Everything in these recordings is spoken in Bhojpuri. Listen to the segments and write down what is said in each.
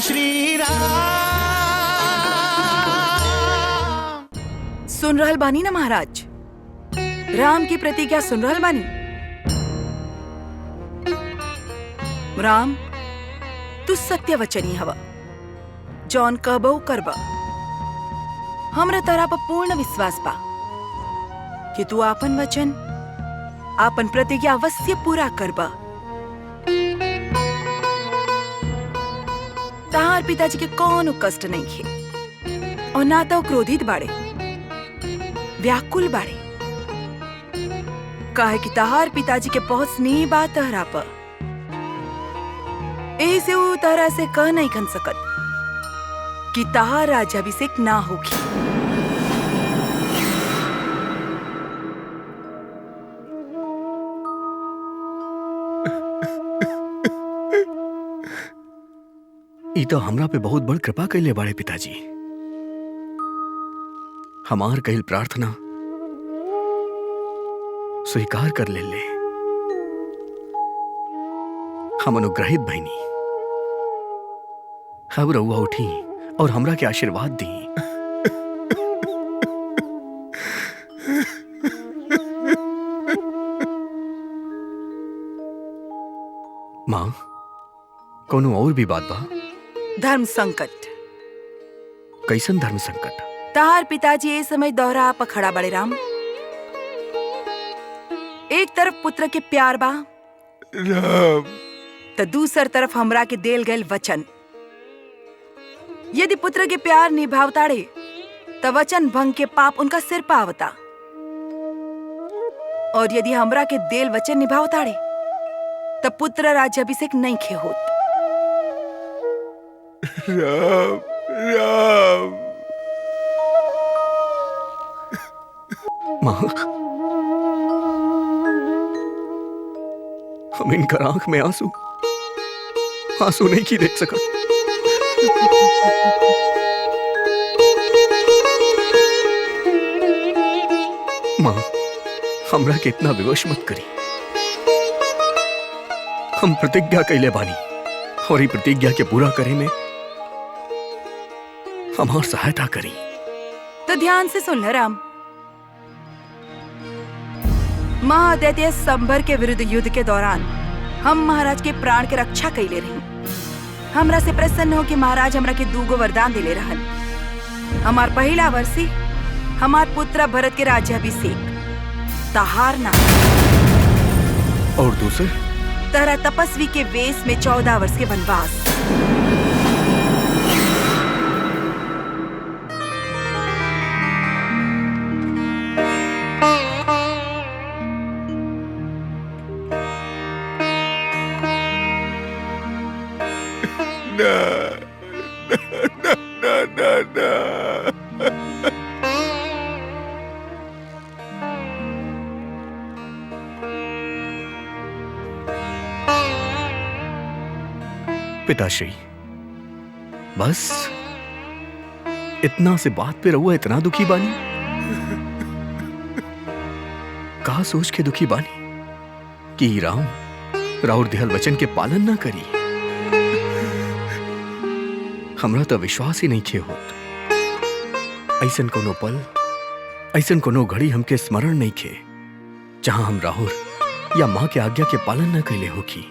श्री राम। सुन रहल बानी ना महाराज, राम की प्रतिज्ञा सुन रहल बानी। राम, तू सत्य वचनी हवा, जौन कहबो करबा। हमरा तारा पर पूर्ण विश्वास बा कि तू आपन वचन, आपन प्रतिज्ञा अवश्य पूरा करबा। तहार पिताजी के कोनो कष्ट नहीं खे, और ना तो क्रोधित बाड़े, व्याकुल बाड़े, काहे कि तहार पिताजी के बहुत स्नेह बा तहरा पर। ऐसे वो तरह से कह नहीं कन सकत कि तहार राज्याभिषेक ना होगी। ई तो हमरा पे बहुत बड़ कृपा कैले बाड़े पिताजी। हमार कईल प्रार्थना स्वीकार कर ले। हम अनुग्रहित भईनी। अब रउआ उठी और हमरा के आशीर्वाद दी। माँ, कोनो और भी बात बा? धर्म संकट। कैसन धर्म संकट? तहार पिताजी ए समय दोहरा पर खड़ा बड़े राम। एक तरफ पुत्र के प्यार बा राम, तो दूसर तरफ हमरा के देल गए वचन। यदि पुत्र के प्यार निभावताड़े तो वचन भंग के पाप उनका सिर पावता, और यदि हमरा के देल वचन निभावताड़े तो पुत्र राज्याभिषेक नहीं खे होत। राम, राम। माँ, हम इनकर आंख में आंसू नहीं की देख सका। माँ, हमरा के इतना विवश मत करी। हम प्रतिज्ञा कैले बानी, और ई प्रतिज्ञा के पूरा करे में हमार सहायता करी। तो ध्यान से सुन ले राम। महादैत्य संभर के विरुद्ध युद्ध के दौरान हम महाराज के प्राण के रक्षा कैले रही। हमरा से प्रसन्न हो कि महाराज हमरा के 2 वरदान दिले रहन। हमार पहला वर्षी हमार पुत्र भरत के राज्याभिषेक, तहार नाम, और दूसर तहरा तपस्वी के वेश में 14 वर्ष के वनवास। पिताश्री, बस इतना से बात पे रहुआ इतना दुखी बानी? कहा सोच के दुखी बानी कि राम राउर दिहल वचन के पालन ना करी? हमरा तो विश्वास ही नहीं खे होत। ऐसन कोनो पल, ऐसन कोनो घड़ी हमके स्मरण नहीं खे जहां हम राहुर या माँ के आज्ञा के पालन न कैले होकी।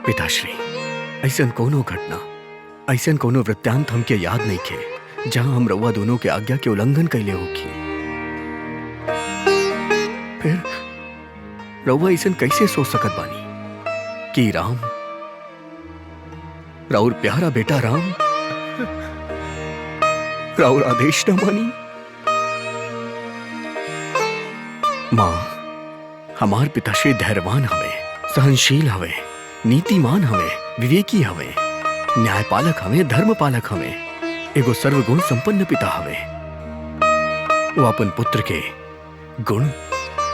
पिताश्री, ऐसन कोनो घटना, ऐसन कोनो वृत्तांत हमके याद नहीं खे जहां हम रउआ दोनों के आज्ञा के उल्लंघन कैले होकी। फिर रउआ ऐसन कैसे सोच सकत बानी कि राम, राउर प्यारा बेटा राम, राउर आदेश न मानी? मां, हमार पिताश्री धैर्यवान हवे, सहनशील हवे, नीतिमान हवे, विवेकी हवे, न्यायपालक हवे, धर्मपालक हवे, एगो सर्वगुण संपन्न पिता हवे। वो अपन पुत्र के गुण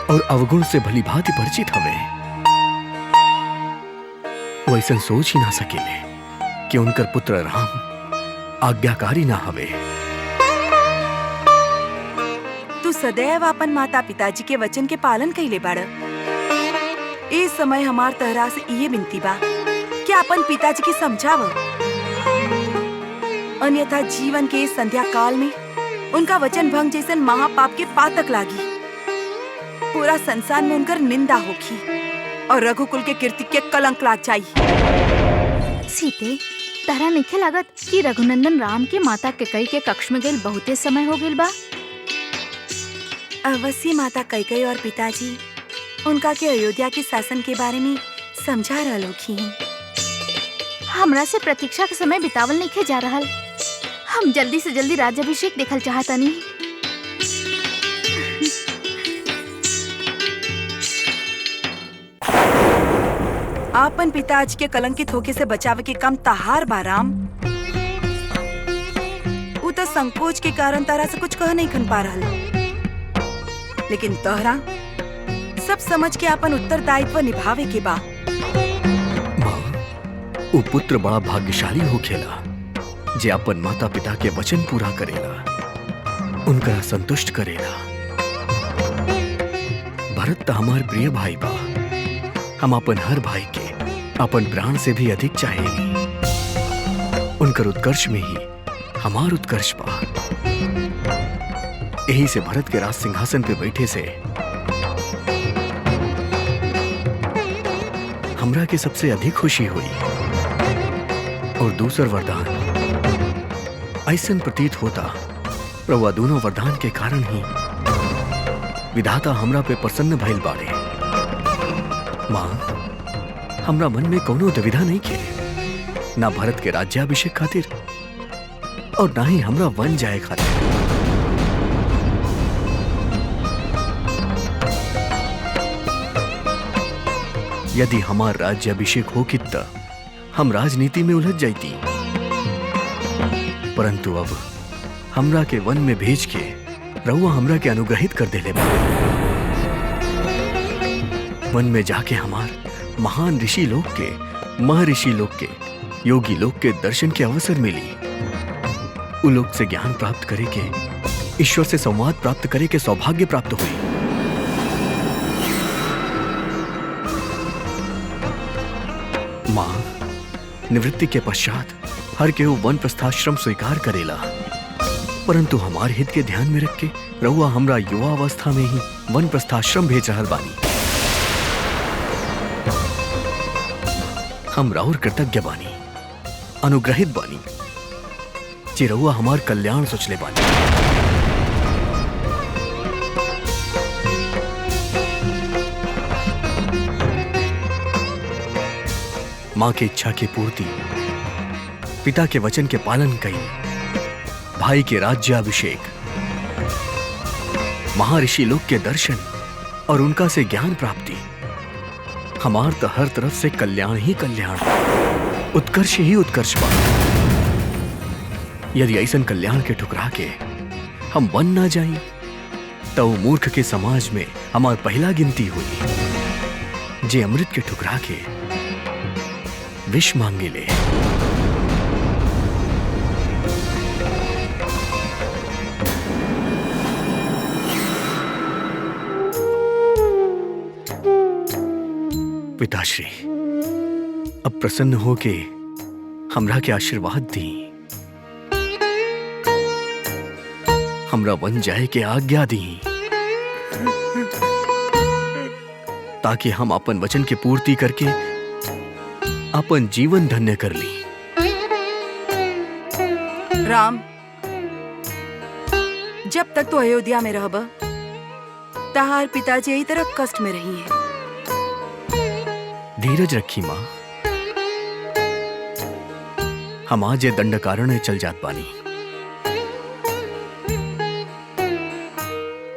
और अवगुण से भली भांति परिचित हवे। वो ऐसा सोच ही ना सकेले कि उनकर पुत्र राम आज्ञाकारी ना हवे। तू सदैव अपन माता पिताजी के वचन के पालन कैले बाड़। इस समय हमार तहरा से ये विनती बा कि अपन पिताजी के समझाव, अन्यथा जीवन के इस संध्या काल में उनका वचन भंग जैसन महापाप के पातक लागी। पूरा संसार में उनकर निंदा होगी और रघुकुल के कीर्ति के कलंक लाग जाई। सीते, तारा नइखे लागत कि रघुनंदन राम के माता कैकेयी के कक्ष में गइल बहुते समय हो गइल बा? अवश्य माता कैकेयी और पिताजी उनका के अयोध्या के शासन के बारे में समझा रहल होखी। हमरा से प्रतीक्षा के समय बितावल नइखे जा रहल। हम जल्दी से जल्दी राज्याभिषेक देखल चाहतनी। आपन पिताजी के कलंकित होके से बचावे के काम तहार बा राम। उ तो संकोच के कारण तारा से कुछ कह नहीं खन पा रहल, लेकिन तोहरा सब समझ के अपन उत्तरदायित्व निभावे के बा। माँ, वो पुत्र बड़ा भाग्यशाली होखेला जे अपन माता पिता के वचन पूरा करेला, उनका संतुष्ट करेला। भरत तो हमार प्रिय भाई बा। हम अपन हर भाई के अपन प्राण से भी अधिक चाहेली। उनकर उत्कर्ष में ही हमार उत्कर्ष बा। यही से भरत के राज सिंहासन पे बैठे से हमरा के सबसे अधिक खुशी हुई। और दूसर वरदान ऐसन प्रतीत होता प्रभु दोनों वरदान के कारण ही विधाता हमरा पे प्रसन्न भइल बाड़े। माँ, हमरा मन में कोनो दुविधा नहीं खे, ना भरत के राज्याभिषेक खातिर और ना ही हमरा वन जाए खातिर। यदि हमार राज्याभिषेक हो कितना हम राजनीति में उलझ जाती, परंतु अब हमरा के वन में भेज के रउआ हमरा के अनुग्रहित कर देले बा। वन में जाके हमार महान ऋषि लोग के, महर्षि लोग के, योगी लोग के दर्शन के अवसर मिली। उ लोग से ज्ञान प्राप्त करे के, ईश्वर से संवाद प्राप्त करे के सौभाग्य प्राप्त हुई। माँ, निवृत्ति के पश्चात हर केहू वन प्रस्थाश्रम स्वीकार करेला, परंतु हमारे हित के ध्यान में रख के रउआ हमरा युवा अवस्था में ही वन प्रस्थाश्रम भेज रहल बानी। हम राउर कृतज्ञ बानी, अनुग्रहित बानी जे रउआ हमार कल्याण सोचले बानी। माँ की इच्छा की पूर्ति, पिता के वचन के पालन कई, भाई के राज्याभिषेक, महर्षि लोग के दर्शन और उनका से ज्ञान प्राप्ति, हमार तो हर तरफ से कल्याण ही कल्याण, उत्कर्ष ही उत्कर्ष बा। यदि ऐसन कल्याण के ठुकरा के हम वन ना जाएं, तो मूर्ख के समाज में हमार पहला गिनती हुई जे अमृत के ठुकरा के विष मांगे ले। पिताश्री, अब प्रसन्न होके हमरा के आशीर्वाद दी, हमरा वन जाए के आज्ञा दी, ताकि हम अपन वचन की पूर्ति करके अपन जीवन धन्य कर ली। राम, जब तक तो अयोध्या में रहब, तहार पिताजी यही तरह कष्ट में रही है। धीरज रखी माँ, हम आज ये दंड कारण चल जात बानी।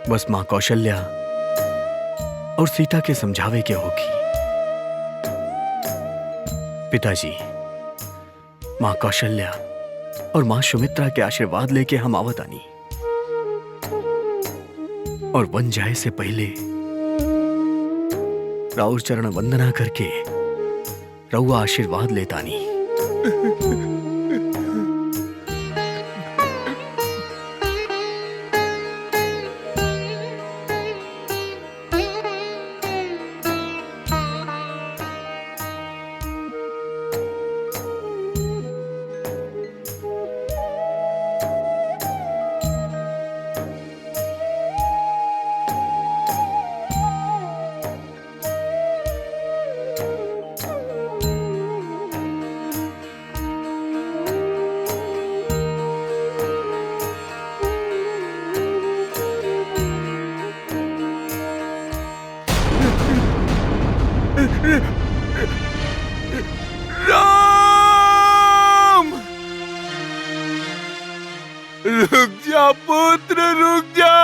बस माँ कौशल्या और सीता के समझावे के होगी। पिताजी, माँ कौशल्या और माँ सुमित्रा के आशीर्वाद लेके हम आवत आनी, और वन जाए से पहले राउर चरण वंदना करके रउआ आशीर्वाद लेतानी। राम, रुक जा पुत्र, रुक जा।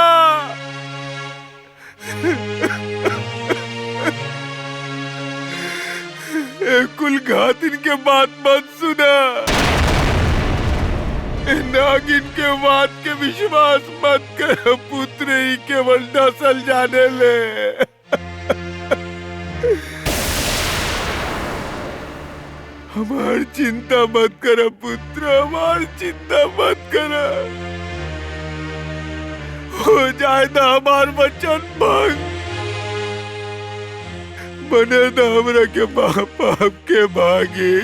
कुल घातिन के बात मत सुना, नागिन के बात के विश्वास मत कर पुत्र, ही केवल नसल जाने ले। हमार चिंता मत कर पुत्र, हमार चिंता मत कर। हो जाए ना हमार वचन भंग, बने ना हमरा के पाप के भागी।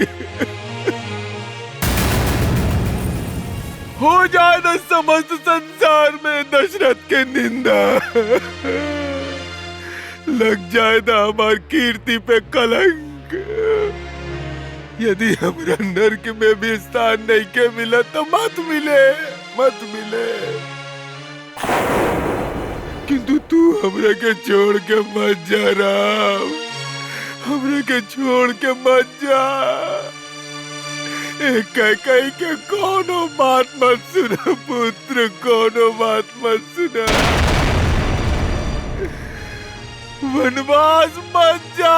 हो जाए ना समस्त संसार में दशरथ के निंदा, लग जाए ना हमार कीर्ति पे कलंक। यदि हमरा नरक में भी स्थान नहीं के मिला तो मत मिले, मत मिले। किंतु तू हमरा के छोड़ के मत जा राम, हमरा के छोड़ के मत जा। कई के कोनो बात मत सुना पुत्र, कोनो बात मत सुना। वनवास मत जा।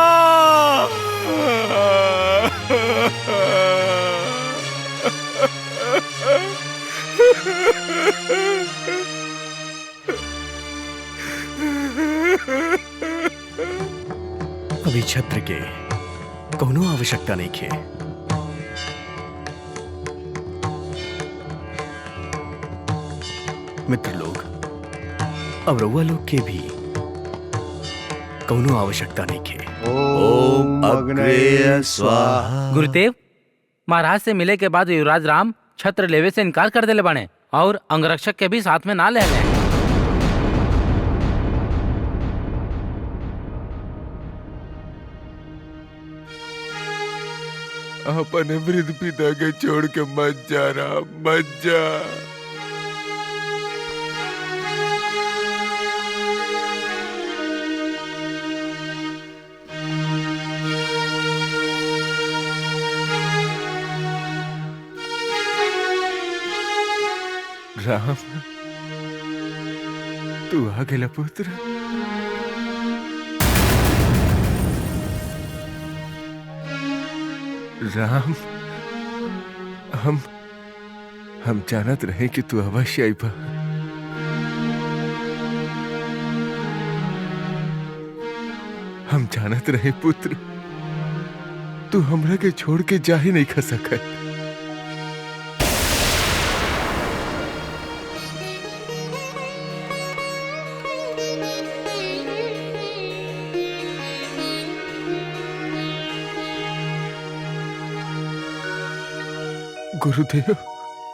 अभी छत्र के कोनो आवश्यकता नहीं खे। मित्र लोग, अब रउआ लोग के भी कोनो आवश्यकता नहीं खे। ओम अग्नेय स्वाहा। गुरुदेव, महाराज से मिले के बाद युवराज राम छत्र लेवे से इनकार कर देले बाने और अंगरक्षक के भी साथ में ना ले गए। अपने वृद्ध पिता के छोड़ के मत जा राम, मत जा। राम, तू आ गेला पुत्र। राम, हम जानत रहे कि तू अवश्य आइबा। हम जानत रहे पुत्र, तू हमरा के छोड़ के जा ही नहीं खा सकत। गुरुदेव।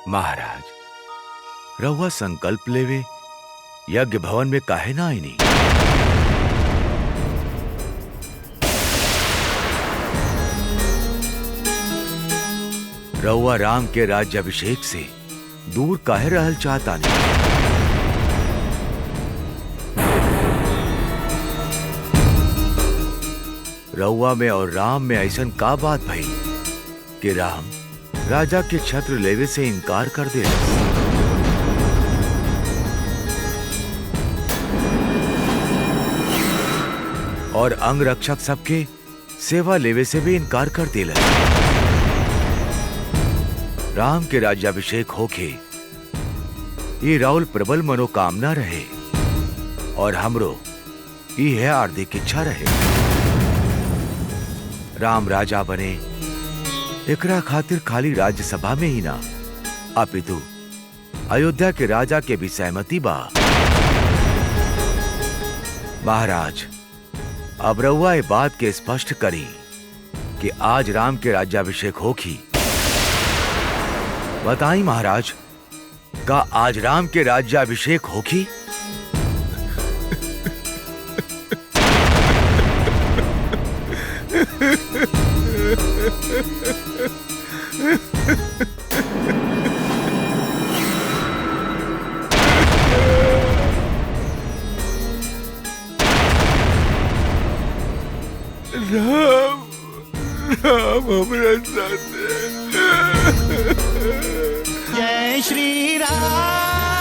महाराज, रहुआ संकल्प लेवे यज्ञ भवन में काहे ना आईनी? रहुआ राम के राज्याभिषेक से दूर काहे रहल चाहता नहीं? रहुआ में और राम में ऐसन का बात भई कि राम राजा के छत्र लेवे से इनकार कर दे? और अंगरक्षक सबके सेवा लेवे से भी इनकार कर दे। राम के राज्याभिषेक होके ये राउल प्रबल मनोकामना रहे और हमरो यह हार्दिक इच्छा रहे। राम राजा बने एकरा खातिर खाली राज्यसभा में ही ना, अपितु अयोध्या के राजा के भी सहमति बा। महाराज, अब रउआ ये बात के स्पष्ट करी कि आज राम के राज्याभिषेक होगी। बताई महाराज, का आज राम के राज्याभिषेक होगी? राम राम हमरा साथे। जय श्री राम